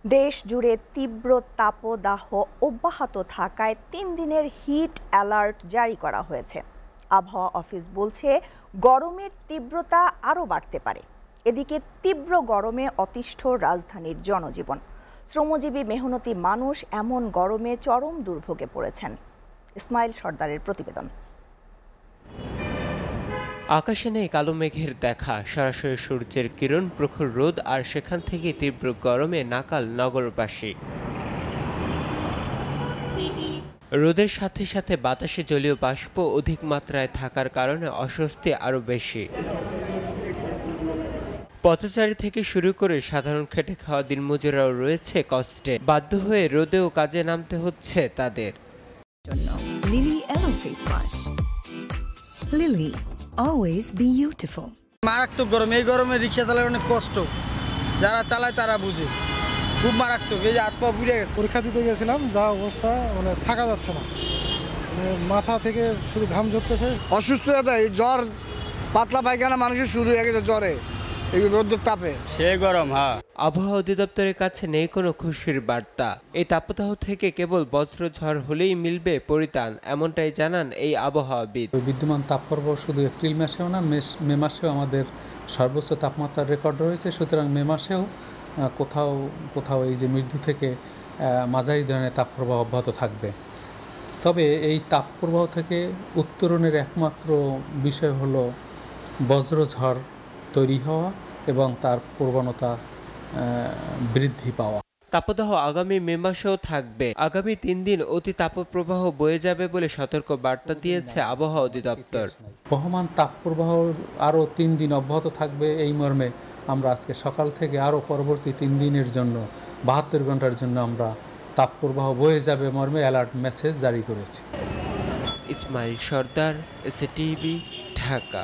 দেশ জুড়ে তীব্র তাপদাহ অব্যাহত থাকায় ৩ দিনের হিট অ্যালার্ট জারি করা হয়েছে। আবহাওয়া অফিস বলছে গরমের তীব্রতা আরও বাড়তে পারে। এদিকে তীব্র গরমে অতিষ্ঠ রাজধানীর জনজীবন। শ্রমজীবী মেহনতি মানুষ এমন গরমে চরম দুর্ভোগে পড়েছেন। ইসমাইল সর্দারের প্রতিবেদন। আকাশে নেই কালো মেঘের দেখা, সরাসরি সূর্যের কিরণ, প্রখর রোদ, আর সেখান থেকে তীব্র গরমে নাকাল নগরবাসী। রোদের সাথে সাথে বাতাসে জলীয় বাষ্প অধিক মাত্রায় থাকার কারণে অস্বস্তি আরও বেশি। পথচারী থেকে শুরু করে সাধারণ খেটে খাওয়া দিনমজুরাও রয়েছে কষ্টে। বাধ্য হয়ে রোদেও কাজে নামতে হচ্ছে তাদের। লিলি এলো face wash. Lily always beautiful. মারাত্মক গরম, এই গরমে রিক্সা চালানো অনেক কষ্ট, যারা চালায় তারা বুঝে। খুব মারাত্মক, এই যে হাত পা পুড়ে গেছে। পরীক্ষা দিতে গেছিলাম, যা অবস্থা মানে থাকা যাচ্ছে না, মাথা থেকে শুধু ঘাম ঝরতেছে। অসুস্থতা, এই জ্বর, পাতলা পায়খানা মানুষের শুরু হয়ে গেছে জ্বরে, এই রোদের তাপে। সে গরম, হ্যাঁ। আবহাওয়া অধিদপ্তরের কাছে নেই কোনো খুশির বার্তা। এই তাপদাহ থেকে কেবল বজ্রঝড় হলেই মিলবে পরিত্রাণ, এমনটাই জানান এই আবহাওয়াবিদ। বিদ্যমান তাপপ্রবাহ শুধু এপ্রিল মাসেও না, মে মাসেও আমাদের সর্বোচ্চ তাপমাত্রার রেকর্ড রয়েছে। সুতরাং মে মাসেও কোথাও কোথাও এই যে মৃদু থেকে মাঝারি ধরনের তাপপ্রবাহ অব্যাহত থাকবে। তবে এই তাপপ্রবাহ থেকে উত্তরণের একমাত্র বিষয় হলো বজ্রঝড় তৈরি হওয়া এবং তার প্রবণতা বৃদ্ধি পাওয়া। তাপদাহ আগামী মে মাসেও থাকবে। আগামী ৩ দিন অতি তাপপ্রবাহ বয়ে যাবে বলে সতর্ক বার্তা দিয়েছে আবহাওয়া অধিদপ্তর। বহমান তাপপ্রবাহ আরও ৩ দিন অব্যাহত থাকবে, এই মর্মে আমরা আজকে সকাল থেকে আরও পরবর্তী ৩ দিনের জন্য ৭২ ঘন্টার জন্য আমরা তাপপ্রবাহ বয়ে যাবে মর্মে অ্যালার্ট মেসেজ জারি করেছি। ইসমাইল সর্দার, এসএটিভি, ঢাকা।